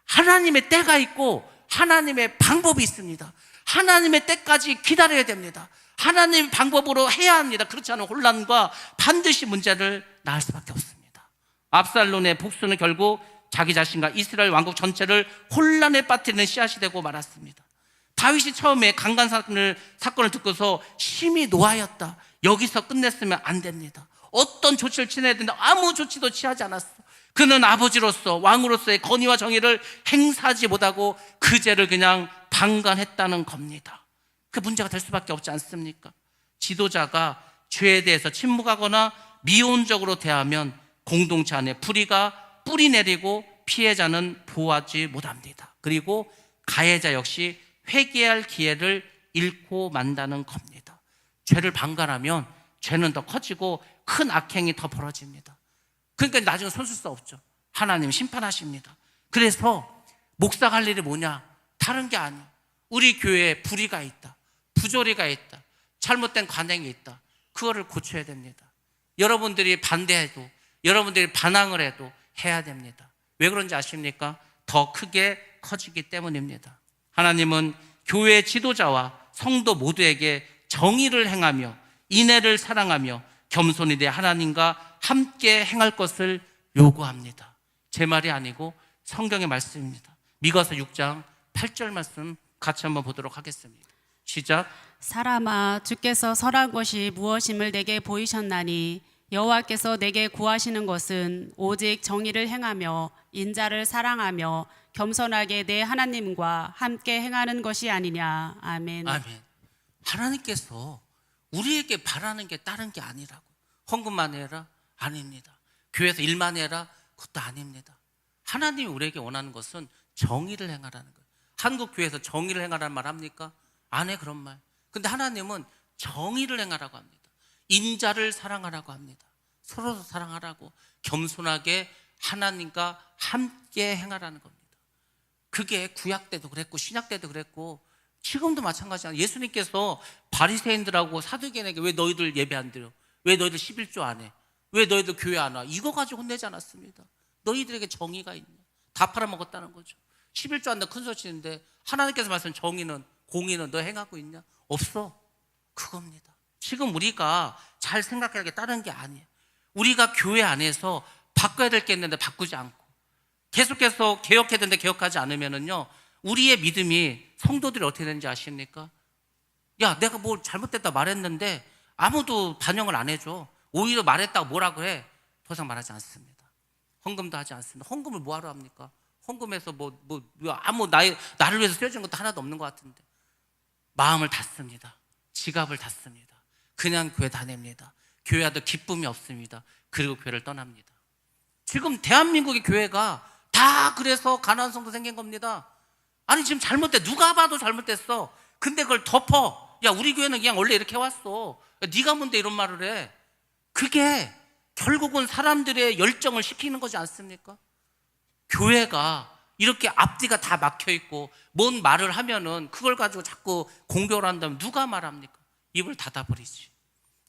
하나님의 때가 있고 하나님의 방법이 있습니다. 하나님의 때까지 기다려야 됩니다. 하나님의 방법으로 해야 합니다. 그렇지 않으면 혼란과 반드시 문제를 낳을 수밖에 없습니다. 압살롬의 복수는 결국 자기 자신과 이스라엘 왕국 전체를 혼란에 빠뜨리는 씨앗이 되고 말았습니다. 다윗이 처음에 강간 사건을 듣고서 심히 노하였다. 여기서 끝냈으면 안 됩니다. 어떤 조치를 취해야 된다. 아무 조치도 취하지 않았어. 그는 아버지로서 왕으로서의 권위와 정의를 행사하지 못하고 그 죄를 그냥 방관했다는 겁니다. 그 문제가 될 수밖에 없지 않습니까? 지도자가 죄에 대해서 침묵하거나 미온적으로 대하면 공동체 안에 불의가 뿌리 내리고 피해자는 보호하지 못합니다. 그리고 가해자 역시 회개할 기회를 잃고 만다는 겁니다. 죄를 방관하면 죄는 더 커지고 큰 악행이 더 벌어집니다. 그러니까 나중에 손쓸 수 없죠. 하나님 심판하십니다. 그래서 목사가 할 일이 뭐냐? 다른 게 아니에요. 우리 교회에 불의가 있다, 부조리가 있다, 잘못된 관행이 있다. 그거를 고쳐야 됩니다. 여러분들이 반대해도, 여러분들이 반항을 해도 해야 됩니다. 왜 그런지 아십니까? 더 크게 커지기 때문입니다. 하나님은 교회 지도자와 성도 모두에게 정의를 행하며 인애를 사랑하며 겸손히 내 하나님과 함께 행할 것을 요구합니다. 제 말이 아니고 성경의 말씀입니다. 미가서 6장 8절 말씀 같이 한번 보도록 하겠습니다. 시작. 사람아, 주께서 설한 것이 무엇임을 내게 보이셨나니 여호와께서 내게 구하시는 것은 오직 정의를 행하며 인자를 사랑하며 겸손하게 내 하나님과 함께 행하는 것이 아니냐. 아멘. 아멘. 하나님께서 우리에게 바라는 게 다른 게 아니라고. 헌금만 해라? 아닙니다. 교회에서 일만 해라? 그것도 아닙니다. 하나님이 우리에게 원하는 것은 정의를 행하라는 거예요. 한국 교회에서 정의를 행하라는 말 합니까? 안 해, 그런 말. 근데 하나님은 정의를 행하라고 합니다. 인자를 사랑하라고 합니다. 서로 사랑하라고, 겸손하게 하나님과 함께 행하라는 겁니다. 그게 구약 때도 그랬고 신약 때도 그랬고 지금도 마찬가지잖아요. 예수님께서 바리새인들하고 사두개인에게 왜 너희들 예배 안 드려? 왜 너희들 11조 안 해? 왜 너희들 교회 안 와? 이거 가지고 혼내지 않았습니다. 너희들에게 정의가 있냐? 다 팔아먹었다는 거죠. 11조 한다 큰 소치인데 하나님께서 말씀 정의는, 공의는 너 행하고 있냐? 없어. 그겁니다. 지금 우리가 잘 생각해야 게 다른 게 아니에요. 우리가 교회 안에서 바꿔야 될 게 있는데 바꾸지 않고 계속해서 개혁해야 되는데 개혁하지 않으면은요, 우리의 믿음이, 성도들이 어떻게 되는지 아십니까? 야, 내가 뭐 잘못됐다 말했는데 아무도 반영을 안 해줘. 오히려 말했다고 뭐라 그래? 더 이상 말하지 않습니다. 헌금도 하지 않습니다. 헌금을 뭐하러 합니까? 헌금에서 나를 위해서 쓰여진 것도 하나도 없는 것 같은데. 마음을 닫습니다. 지갑을 닫습니다. 그냥 교회 다닙니다. 교회 와도 기쁨이 없습니다. 그리고 교회를 떠납니다. 지금 대한민국의 교회가 다 그래서 가난한 성도 생긴 겁니다. 아니 지금 잘못돼, 누가 봐도 잘못됐어. 근데 그걸 덮어. 야, 우리 교회는 그냥 원래 이렇게 왔어. 야, 네가 뭔데 이런 말을 해. 그게 결국은 사람들의 열정을 식히는 거지 않습니까? 교회가 이렇게 앞뒤가 다 막혀있고 뭔 말을 하면은 그걸 가지고 자꾸 공격을 한다면 누가 말합니까? 입을 닫아버리지.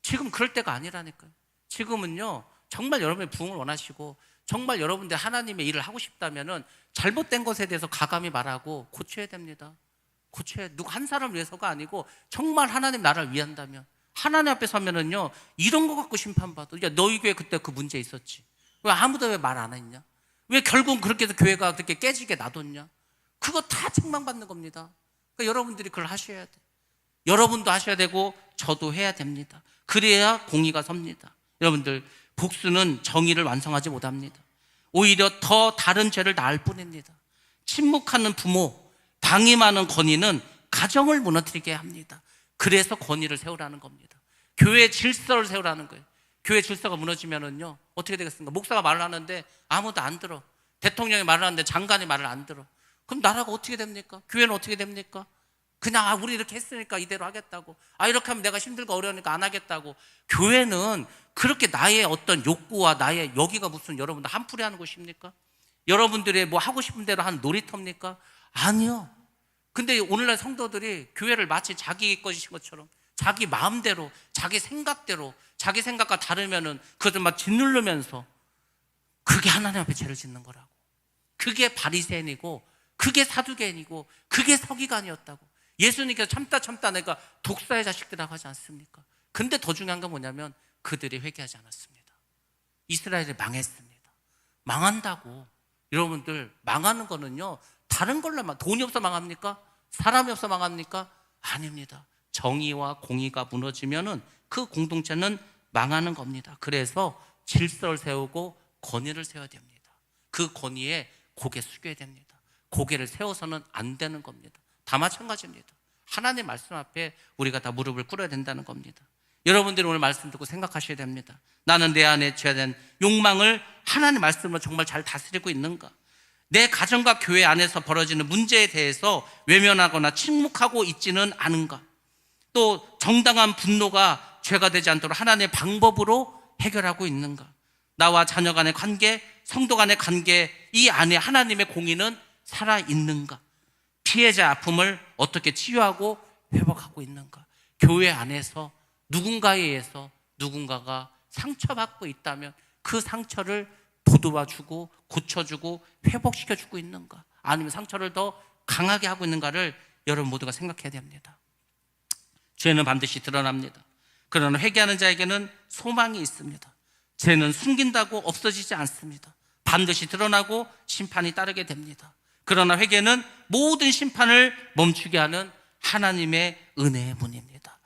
지금 그럴 때가 아니라니까요. 지금은요, 정말 여러분의 부흥을 원하시고 정말 여러분들 하나님의 일을 하고 싶다면은 잘못된 것에 대해서 가감히 말하고 고쳐야 됩니다. 고쳐야, 누구 한 사람을 위해서가 아니고 정말 하나님 나라를 위한다면, 하나님 앞에 서면은요, 이런 거 갖고 심판받아. 야, 너희 교회 그때 그 문제 있었지. 왜 아무도 왜 말 안 했냐? 왜 결국 그렇게 해서 교회가 그렇게 깨지게 놔뒀냐? 그거 다 책망받는 겁니다. 그러니까 여러분들이 그걸 하셔야 돼. 여러분도 하셔야 되고 저도 해야 됩니다. 그래야 공의가 섭니다. 여러분들, 복수는 정의를 완성하지 못합니다. 오히려 더 다른 죄를 낳을 뿐입니다. 침묵하는 부모, 방임하는 권위는 가정을 무너뜨리게 합니다. 그래서 권위를 세우라는 겁니다. 교회 질서를 세우라는 거예요. 교회 질서가 무너지면은요, 어떻게 되겠습니까? 목사가 말을 하는데 아무도 안 들어. 대통령이 말을 하는데 장관이 말을 안 들어. 그럼 나라가 어떻게 됩니까? 교회는 어떻게 됩니까? 그냥 우리 이렇게 했으니까 이대로 하겠다고, 이렇게 하면 내가 힘들고 어려우니까 안 하겠다고. 교회는 그렇게 나의 어떤 욕구와 나의, 여기가 무슨 여러분들 한풀이 하는 곳입니까? 여러분들의 뭐 하고 싶은 대로 하는 놀이터입니까? 아니요. 근데 오늘날 성도들이 교회를 마치 자기 것이신 것처럼 자기 마음대로, 자기 생각대로, 자기 생각과 다르면은 그것을 막 짓누르면서, 그게 하나님 앞에 죄를 짓는 거라고. 그게 바리새인이고 그게 사두개인이고 그게 서기관이었다고. 예수님께서 참다 내가 독사의 자식들이라고 하지 않습니까? 근데 더 중요한 건 뭐냐면 그들이 회개하지 않았습니다. 이스라엘이 망했습니다. 망한다고. 여러분들, 망하는 거는요, 다른 걸로만, 돈이 없어 망합니까? 사람이 없어 망합니까? 아닙니다. 정의와 공의가 무너지면은 그 공동체는 망하는 겁니다. 그래서 질서를 세우고 권위를 세워야 됩니다. 그 권위에 고개 숙여야 됩니다. 고개를 세워서는 안 되는 겁니다. 다 마찬가지입니다. 하나님의 말씀 앞에 우리가 다 무릎을 꿇어야 된다는 겁니다. 여러분들이 오늘 말씀 듣고 생각하셔야 됩니다. 나는 내 안에 죄된 욕망을 하나님의 말씀으로 정말 잘 다스리고 있는가? 내 가정과 교회 안에서 벌어지는 문제에 대해서 외면하거나 침묵하고 있지는 않은가? 또 정당한 분노가 죄가 되지 않도록 하나님의 방법으로 해결하고 있는가? 나와 자녀 간의 관계, 성도 간의 관계, 이 안에 하나님의 공의는 살아있는가? 피해자 아픔을 어떻게 치유하고 회복하고 있는가? 교회 안에서 누군가에 의해서 누군가가 상처받고 있다면 그 상처를 도와주고 고쳐주고 회복시켜주고 있는가? 아니면 상처를 더 강하게 하고 있는가를 여러분 모두가 생각해야 됩니다. 죄는 반드시 드러납니다. 그러나 회개하는 자에게는 소망이 있습니다. 죄는 숨긴다고 없어지지 않습니다. 반드시 드러나고 심판이 따르게 됩니다. 그러나 회개는 모든 심판을 멈추게 하는 하나님의 은혜의 문입니다.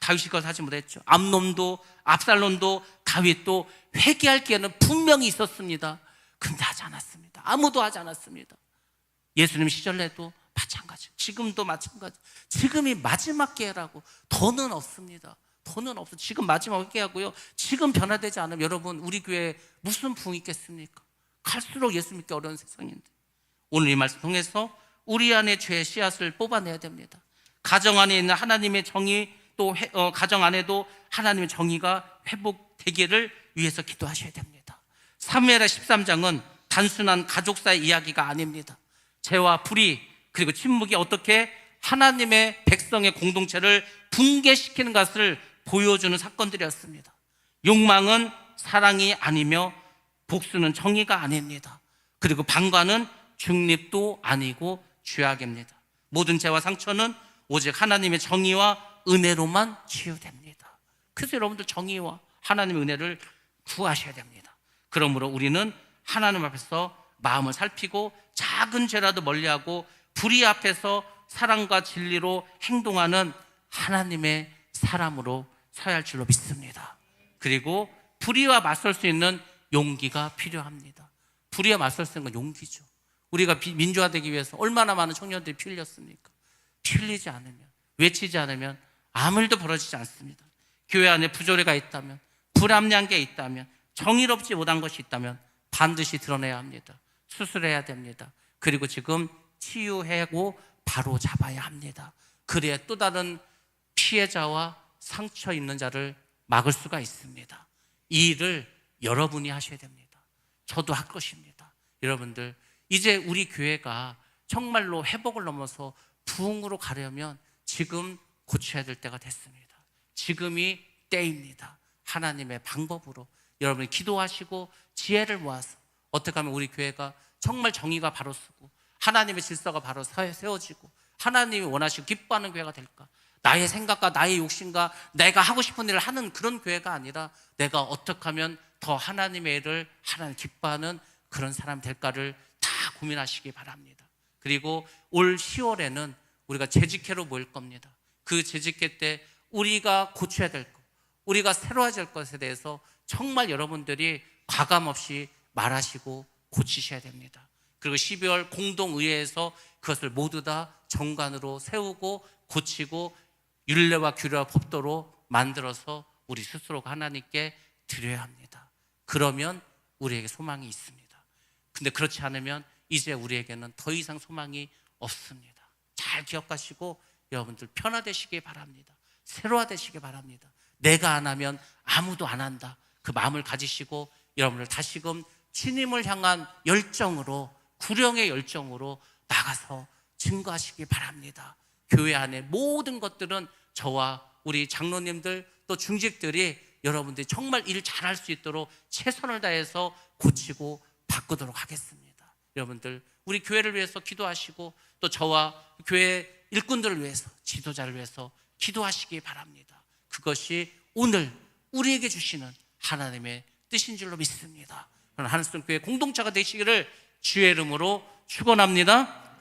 다윗이 그걸 하지 못했죠. 암논도 압살롬도 다윗도 회개할 기회는 분명히 있었습니다. 근데 하지 않았습니다. 아무도 하지 않았습니다. 예수님 시절에도 마찬가지, 지금도 마찬가지. 지금이 마지막 기회라고. 더는 없습니다. 더는 없어. 지금 마지막 회개하고요. 지금 변화되지 않으면 여러분 우리 교회에 무슨 부흥이 있겠습니까? 갈수록 예수 믿기 어려운 세상인데, 오늘 이 말씀 통해서 우리 안에 죄의 씨앗을 뽑아내야 됩니다. 가정 안에 있는 하나님의 정의, 또 가정 안에도 하나님의 정의가 회복되기를 위해서 기도하셔야 됩니다. 사무엘하 13장은 단순한 가족사의 이야기가 아닙니다. 죄와 불의 그리고 침묵이 어떻게 하나님의 백성의 공동체를 붕괴시키는 것을 보여주는 사건들이었습니다. 욕망은 사랑이 아니며 복수는 정의가 아닙니다. 그리고 방관은 중립도 아니고 죄악입니다. 모든 죄와 상처는 오직 하나님의 정의와 은혜로만 치유됩니다. 그래서 여러분들 정의와 하나님의 은혜를 구하셔야 됩니다. 그러므로 우리는 하나님 앞에서 마음을 살피고 작은 죄라도 멀리하고 불의 앞에서 사랑과 진리로 행동하는 하나님의 사람으로 서야 할 줄로 믿습니다. 그리고 불의와 맞설 수 있는 용기가 필요합니다. 불의와 맞설 수 있는 건 용기죠. 우리가 민주화되기 위해서 얼마나 많은 청년들이 피 흘렸습니까? 피 흘리지 않으면, 외치지 않으면 아무 일도 벌어지지 않습니다. 교회 안에 부조리가 있다면, 불합리한 게 있다면, 정의롭지 못한 것이 있다면 반드시 드러내야 합니다. 수술해야 됩니다. 그리고 지금 치유하고 바로 잡아야 합니다. 그래야 또 다른 피해자와 상처 입는 자를 막을 수가 있습니다. 이 일을 여러분이 하셔야 됩니다. 저도 할 것입니다. 여러분들, 이제 우리 교회가 정말로 회복을 넘어서 부흥으로 가려면 지금 고쳐야 될 때가 됐습니다. 지금이 때입니다. 하나님의 방법으로 여러분이 기도하시고 지혜를 모아서 어떻게 하면 우리 교회가 정말 정의가 바로 서고 하나님의 질서가 바로 세워지고 하나님이 원하시고 기뻐하는 교회가 될까? 나의 생각과 나의 욕심과 내가 하고 싶은 일을 하는 그런 교회가 아니라 내가 어떻게 하면 더 하나님의 일을 하나님 기뻐하는 그런 사람 될까를 다 고민하시기 바랍니다. 그리고 올 10월에는 우리가 재직회로 모일 겁니다. 그 재직회 때 우리가 고쳐야 될 것, 우리가 새로워질 것에 대해서 정말 여러분들이 과감없이 말하시고 고치셔야 됩니다. 그리고 12월 공동의회에서 그것을 모두 다 정관으로 세우고 고치고 율례와 규례와 법도로 만들어서 우리 스스로가 하나님께 드려야 합니다. 그러면 우리에게 소망이 있습니다. 근데 그렇지 않으면 이제 우리에게는 더 이상 소망이 없습니다. 잘 기억하시고 여러분들 변화되시기 바랍니다. 새로워되시기 바랍니다. 내가 안 하면 아무도 안 한다. 그 마음을 가지시고 여러분들 다시금 주님을 향한 열정으로, 구령의 열정으로 나가서 증거하시기 바랍니다. 교회 안에 모든 것들은 저와 우리 장로님들 또 중직들이 여러분들이 정말 일 잘할 수 있도록 최선을 다해서 고치고 바꾸도록 하겠습니다. 여러분들 우리 교회를 위해서 기도하시고 또 저와 교회 일꾼들을 위해서, 지도자를 위해서 기도하시기 바랍니다. 그것이 오늘 우리에게 주시는 하나님의 뜻인 줄로 믿습니다. 하나님 교회 공동체가 되시기를 주의 이름으로 축원합니다.